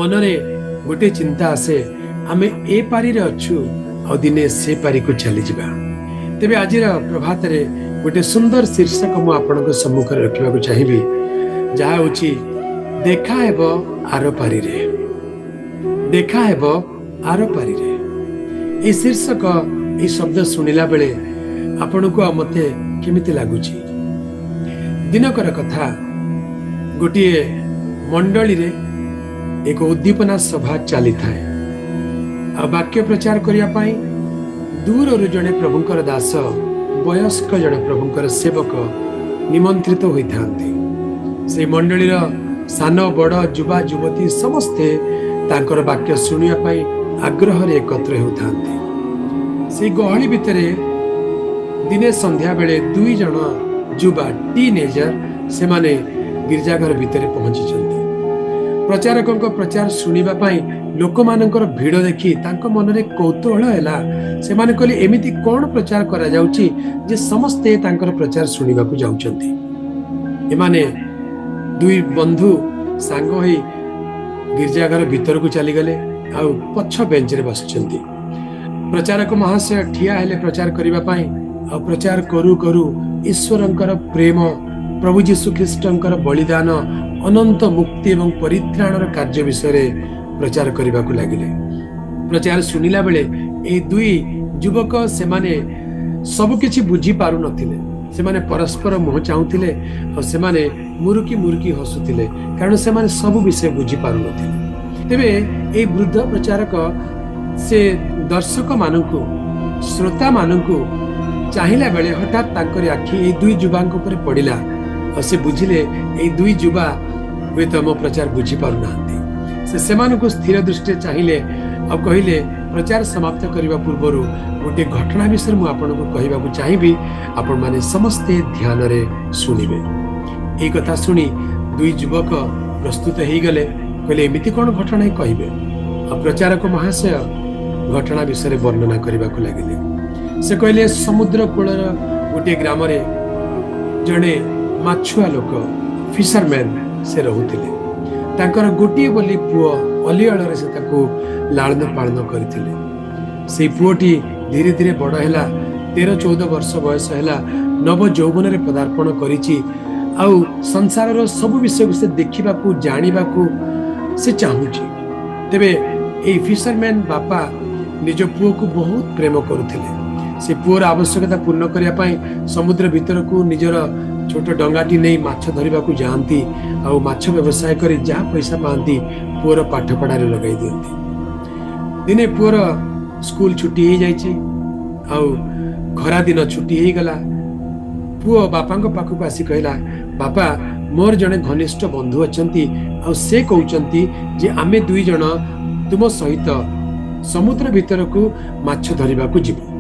मनरे गोटे चिंता आसे आमे ए पारी रे अच्छु आ दिने से पारी को चली जिबा। तेबे आज प्रभात रे गोटे सुंदर शीर्षक मु आपनको सम्मुख रखिबा को चाहिबी, जहा होची देखा हेबो आरो पारी रे, देखा हेबो आरो पारी रे। ए शीर्षक ए शब्द सुनिला बेले आपनको मते केमिति लागुची? दिनकर कथा, गोटे मंडली रे एक उद्दीपना सभा चली थाए। आ वाक्य प्रचार करिया पाई दूर जड़े प्रभुंकर दास, वयस्क जड़े प्रभुंकर सेवक निमंत्रित होई थांती। से मंडली सान बड़ युवा युवती समस्ते तांकर वाक्य सुनिया पाई आग्रह रे एकत्र होतांती। से गहली भितरे दिने संध्या बेले दुई जण युवा टीनेजर से माने गिरजाघर भितरे पहुंची। प्रचारकों प्रचार सुनिबा पाई लोक मानकर भीड़ देखी तांको मनरे कौतूहल हैला। से माने कहले एमिति कोन प्रचार करा जाउची जे समस्ते तांकर प्रचार सुनिबा को जाउचंती। एमाने दुई बंधु सांग होई गिरजाघर भीतर को चली गले आ पछ बेंच रे बसचंती। प्रचारक महाशय ठिया हेले प्रचार करिबा पाई आ प्रचार करू करू ईश्वरंकर प्रेम, प्रभु जीशु ख्रीष्टंकर बलिदान, अनंत मुक्ति एवं परित्राणर कार्य विषय प्रचार करने को लगिले। प्रचार सुनिला बेले ए दुई युवक से माने सब किछि बुझी पारु नथिले। से माने परस्पर मुह चाहुथिले और से माने मुरुकी मुरुकी हसुथिले, कारण से माने सब विषय बुझी पारु नथिले। तेबे ए वृद्ध प्रचारक से दर्शक मानकु, श्रोता मानकु चाहिला बेले हठात तांकर आखि ए दुई युवांक ऊपर पड़िला और से बुझिले ए दुई युवा वे तो मो प्रचार बुझी पारु नाहंती। से को स्थिर दृष्टि चाहिए और कहले प्रचार समाप्त करने पूर्व गोटे घटना विषय मुझे आपको कहवाक चाहिए, आपण माने समस्ते ध्यान रे सुनिबे। ए कथा सुनी दुई युवक प्रस्तुत हो गले, कहले एमिति कौन घटना कहबे। और प्रचारक महाशय घटना विषय वर्णना करने को लगिले। से कहले समुद्र कूलर गोटे ग्राम रे जड़े माछुआ लोक फिशरमैन से रहुथिले। तांकर गोटे बोली पुओ अलियाल रे से ताको लालन पालन करथिले। से पुओटी धीरे धीरे बड़ हैला, 13-14 वर्ष बयस हैला, नव यौवन रे पदार्पण करिछि। आउ संसार रो सब विषय से देखिबाकू जानिबाकू से चाहुछि। तेबे ए फिशरमैन बापा निज पुओ को बहुत प्रेम करुथिले। से पुओर आवश्यकता पूर्ण करिया पाई समुद्र भीतर को निजर छोट डंगाटी नहीं माछ धरिबा को जाती। आउ माछ व्यवसाय करी जहाँ पैसा पाती पुओर पाठ पढ़ारे लगाई दियंती। दिने पुओर स्कूल छुट्टी हो जाइछि, आउ खरा दिन छुट्टी हो गला। पुओ बापा पाखक आसी कहला, बापा मोर जड़े घनिष्ठ बंधु अछंती, आउ से कहउचंती जे आमे दुई जण तुम सहित समुद्र भीतर को माछ धरिबा को जीवो।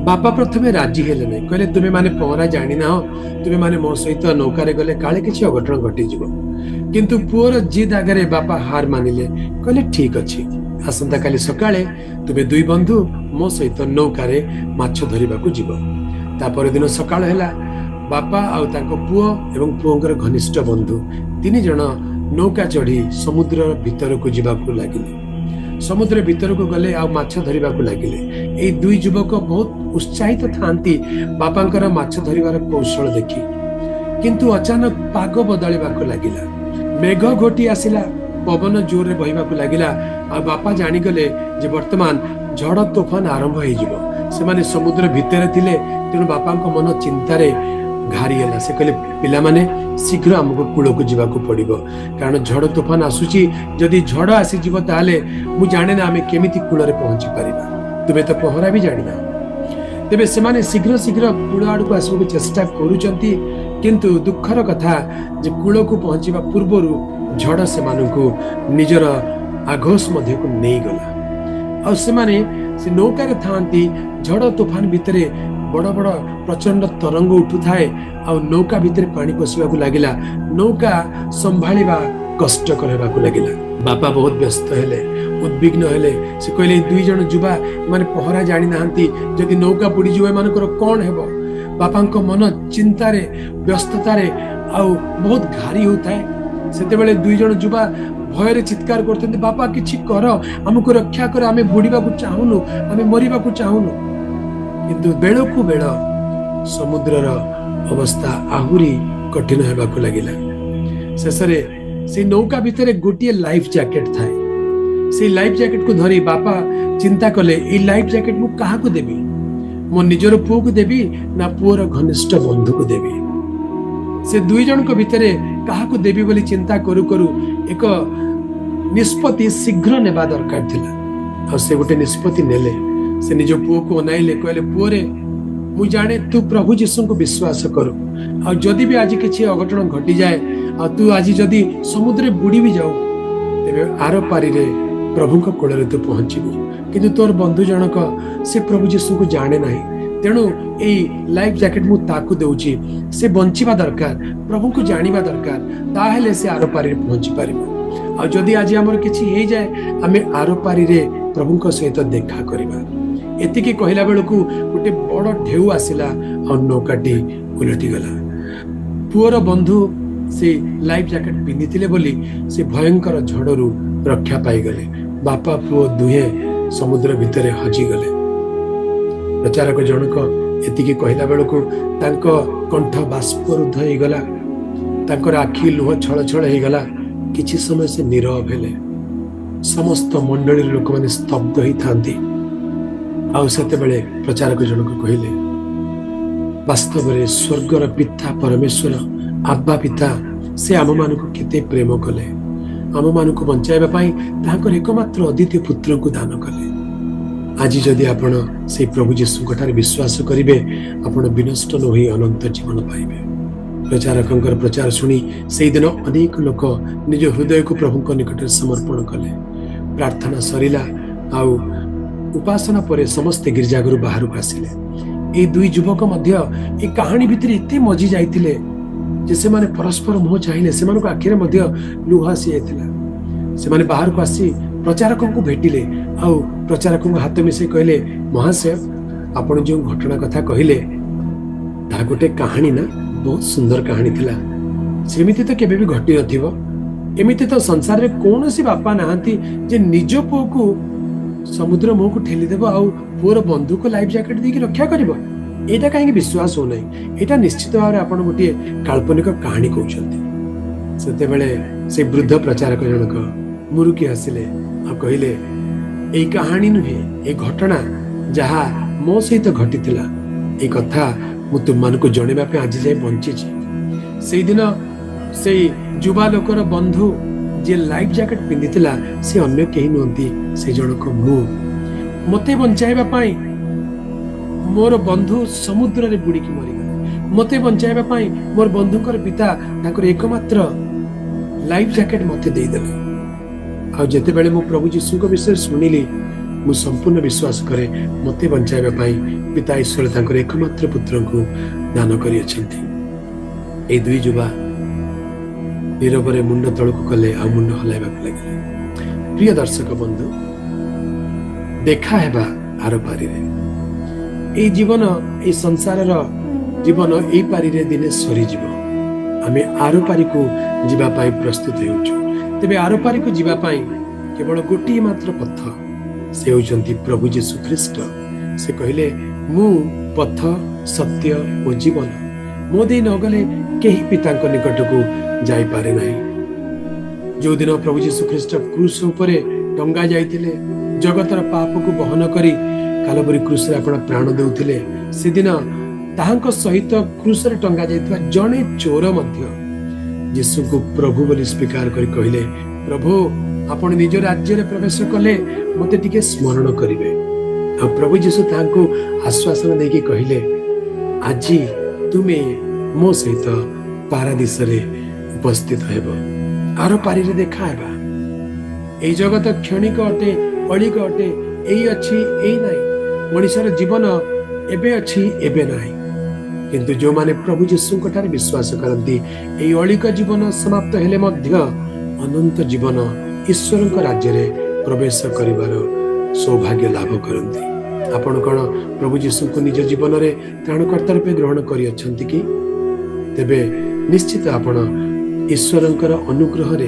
बापा प्रथमे राजी हेले नहीं, कहले तुमे माने पहरा जानी ना, तुमे माने मो सहित नौकारे गले काले किछि अघटन घटी जीवो। किंतु पुओर जिद आगरे बापा हार मानिले, कहले ठीक अछि, आसंता काली सकाळे तुमे दुई बंधु मो सहित नौकारे माछ धरिबा को जीवो। तापर दिन सकाळ हेला, बापा आउ ताको पुओ एवं पुओंकर घनिष्ठ बंधु तीन जण नौका चढ़ी समुद्र भीतर को जीवा को लागिले। समुद्र भीतर को गले आ माछ धरिबा को लागिले। ए दुई युवक बहुत उत्साहित थांती बापांकर माछ धरिबार कौशल देखि। किंतु अचानक पाग बदलिबा को लागिला, मेघ घोटी आसिला, पवन जोर रे बहिबा को लागिला। आ बापा जानी गले जे वर्तमान झड़ तूफान आरंभ हो जिवो। से माने समुद्र भीतर थिले, तेणु बापांक मन चिंतारे घारी हैला। से कहले पिला माने शीघ्र हमको कूल को जीवा को पड़िबो, कारण झड़ तूफान आसुची। जदि झड़ आसी जीवो ताले मु जाने ना आमे केमिति कूल रे पहुंची परिबा। तुमे तो पहरा भी जानिना। तेबे से माने शीघ्र शीघ्र कूल आड़ को आसबो चेष्टा करूचंती, किंतु दुखर कथा जे कूल को पहुंचीबा पूर्वरु झड़ से मानकु निजर आघोष मध्य को नहीं गला। और से माने से नौका रे थांती झड़ तूफान भितरे बड़ बड़ प्रचंड तरंग उठु थाए। आ नौका भितर पानी पशिबा को लागिला, नौका संभाळिबा कष्ट करबा को लागिला। बापा बहुत व्यस्त हेले, उद्विग्न हेले। से कहले दुई जण जुबा माने पहरा जानी नाहंती, जदि नौका बुडी जुए मानकर कोन हेबो। बापांक मन चिंतारे व्यस्ततारे आ बहुत घारी होताए। सेते बेले दुई जण जुबा भयर चित्कार करते बापा किछि कर हमको रक्षा कर आमे बुड़ीबा को चाहुनु आमे मरिबा को चाहुनु किंतु बेलकु बेल समुद्रर अवस्था आहुरी कठिन हेबाकु लागिला शेषरे से नौका भितर गोटे लाइफ जैकेट थाए से लाइफ जैकेट को धरी बापा चिंता कले ए लाइफ जैकेट मु काहा को देबी मो निजर पुओ को देबी ना पुओर घनिष्ठ बंधु को देबी से दुई जन को भितरे काहा को देबी बोली चिंता करू करू एक निष्पत्ति शीघ्र नेबा दरकार थिला और से गोटे निष्पत्ति नेले से निज पुओ को अनाइले कहले पुओ रे मु जाने तू प्रभु यीशु को विश्वास करू और जदि भी आज किछि अघटन घटी जाए और तू आज जदि समुद्र बुड़ी भी जाऊ तेबे आर पारी रे प्रभु को कोल रे तू पहुंचीबू किंतु तोर बंधु जनक से प्रभु यीशु को जाने नाही तेणु ए लाइफ जैकेट मु ताकू देउची से बंचिबा दरकार प्रभु को जानिबा दरकार ताहेले से आर पारी रे पहुंची पारिबो और जदि आज हमर किछि हे जाए आमे आर पारी रे प्रभु को सहित देखा करबा एतिकी कहला बेलकू गोटे बड़ ढेउ आसिला और नौकाटी उलटी गला पुअर बंधु से लाइफ जैकेट पिंधिथिले बोली से भयंकर झड़रू रक्षा पाई गले बापा पुओ दुहे समुद्र भितर हजी गले प्रचारक जनक एतिकी कहला बेलकू तांको कंठ बाष्परुद्ध हो गला तांकर आखि लुह छळ छळ हो गला किछि समय से नीरव हेले समस्त मंडली लोक माने स्तब्ध होई थांती आउ सेते बेले प्रचारक जनक कहिले वास्तव में स्वर्गर पिता परमेश्वर आब्बा पिता से आम मान को केते प्रेम कले आम मान को बंचाइबा पई तांकर एकमात्र अद्वितीय पुत्र को दान कले आज जदि आपण से प्रभु यीशु ठारे विश्वास करिवे आपण विनष्ट न होई अनंत जीवन पाइबे प्रचारकंकर प्रचार सुनी से दिन अनेक लोक निज हृदय को प्रभु को निकट समर्पण कले प्रार्थना सरिला आउ उपासना परे समस्त गिरजाघर बाहर को आसिले ए दुई युवक मध्य ए कहानी भितर एते मजी जाइतिले जे से माने परस्पर मुह चाहिले से मानको आखिरे मध्य लुह आसी जाइतिला से माने बाहर को आसी प्रचारकों को भेटिले आउ प्रचारकों को हाथ मिसे कहले महाशय आपण जो घटना कथा कहले ता गोटे कहानी ना बहुत सुंदर कहानी थिला सेमिति तो केबे भी घटी नथिबो एमिति तो संसार रे कोनोसी बापा नाहंती जे निज पुओ को समुद्र मुह को ठेली देव आउ पुअर बंधु को लाइफ जैकेट देकी रक्षा करिबो एटा कहीं विश्वास हो नहीं एटा निश्चित भाव आपण गोटे काल्पनिक कहानी कहउछंती सेते बेले से वृद्ध प्रचारक जनक मुरुकी हसिले आ कहिले ए कहानी नुहे ए घटना जहा मो सहित घटितिला ए कथा मु तुम मान को जणेबा पे आज जाय बंची छी सेई दिन से युवा लोकर बंधु जे लाइफ जैकेट पिंधितिला से अन्य केही नहंती से जनक मु मते बंचाइबा पाई मोर बंधु समुद्र रे बुड़ी की मरि गले मते बंचाइबा पाई मोर बंधुकर पिता ताकर एकमात्र लाइफ जैकेट मते देई देले आ जेते बेले मु प्रभु यीशु को विषय सुनिली मु संपूर्ण विश्वास करे मते बंचाइबा पाई पिता ईश्वर ताकर एकमात्र पुत्र को दान करि अछंती ए दुई युवा नीरवरे मुंड तळक कले आ मुंड हलाइबा लगे प्रिय दर्शक बंधु देखा हेबा आर पारी रे ए जीवन ए संसार जीवन ए पारी रे दिने सरी जीव आमे आर पारी को जीवा पाई प्रस्तुत होउछु तेबे आर पारी को जीवा पाई केवल गोटी मात्र पथ से होचंती प्रभु यीशु ख्रीष्ट से कहले मु पथ सत्य और जीवन मो दे न गले केही पिता निकट को जाई पारे नहीं जो दिन प्रभु यीशु ख्रीष्ट क्रूस उपरे टंगा जाइतिले जगतर पाप को बहन करी कालबरी क्रूस रे आपण प्राण देउथिले से दिन ताहांक सहित क्रूस रे टंगा जाइतबा जणे चोर मध्य यीशु को प्रभु बोली स्वीकार करी कहले प्रभु आपण निज राज्य रे प्रवेश कले मते टिके स्मरण करिवे आ प्रभु यीशु ताहांको आश्वासन देकी कहले आजी तुमे मो सहित पारादीस रे उपस्थित हेब आर पारी रे देखा हेबा ए जगत क्षणिक अटे अलिक अटे एई अछि एई नाही मनुष्यर जीवन एबे अछि एबे नाही किंतु जो माने प्रभु यीशु ठारे विश्वास करती एई अलिक जीवन समाप्त हेले मध्य अनंत जीवन ईश्वर राज्य रे प्रवेश करिवार सौभाग्य लाभ करती आपण कोन प्रभु यीशु को निज जीवन रे त्राणकर्ता रूपे ग्रहण करि अछंती कि तेबे निश्चित आपण ईश्वरंकर अनुग्रह रे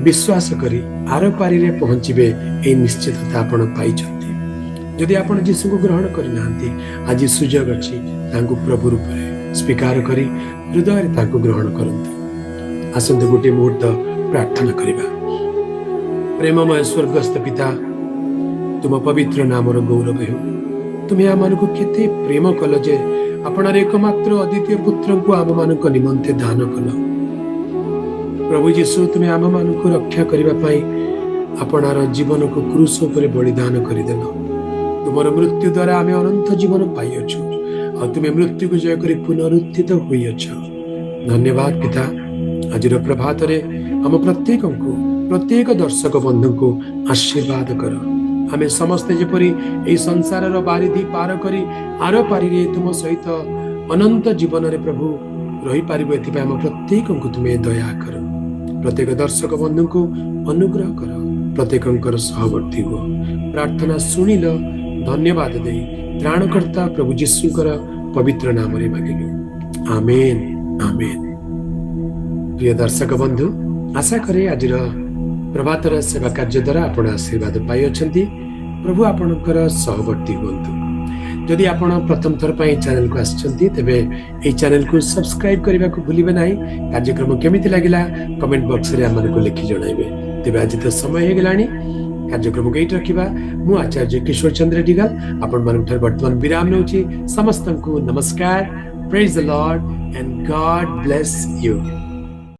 विश्वास करी आर पारी रे पहुंचीबे ए निश्चितता आपण पाइछंती। जदि आपण यीशु को ग्रहण करि नांती आज सुजोग अछि तांको प्रभु रूप रे स्वीकार करी हृदय रे तांको ग्रहण करंतु। आसंत गोटे मुहूर्त प्रार्थना करिबा। प्रेममय स्वर्गस्थ पिता तुम पवित्र नामर गौरव हो। तुम्हें आम को केते प्रेम कल जे आपणार एकमात्र अद्वितीय पुत्र को आम मान निमंते दान कल। प्रभु यीशु तुम्हें आम मान को रक्षा करने आपणार जीवन को क्रूस पर बलिदान करदेल। तुमर मृत्यु द्वारा आम अनंत जीवन पाइछु और तुम्हें मृत्यु को जय कर पुनरुत्थित होइछ। धन्यवाद पिता। आज प्रभात रे आम प्रत्येक दर्शक बंधु को आशीर्वाद कर। आमे समस्ते जेपरी ए संसार बारिधि पार करी आर पारी रे तुम सहित अनंत जीवन रे प्रभु रही पारिबो एथिबा हम प्रत्येक को तुम्हें दया कर। प्रत्येक दर्शक बंधु को अनुग्रह कर। प्रत्येकंकर सहवर्ती हो। प्रार्थना सुनिल धन्यवाद दे त्राणकर्ता प्रभु यीशुकर पवित्र नाम रे मांगिलु। आमेन आमेन। प्रिय दर्शक बंधु आशा करे आज प्रभातर सेवा कार्य द्वारा आपण आशीर्वाद पाई अछंती। प्रभु आपणकर सहवर्ती हुंतु। जदि आपण प्रथम थर पई चैनल को आछंती तेबे ए चैनल को सब्सक्राइब करबा को भूलिबे नाही। कार्यक्रम केमिति लागिला कमेंट बॉक्स रे हमन को लिखि जणाइबे। तेबे आज तो समय हे गेलानी कार्यक्रम को एट रखिबा। मु आचार्य किशोर चंद्र डिगाल आपण मान ठर वर्तमान विराम नेउची। समस्त को नमस्कार। Praise the Lord and God bless you.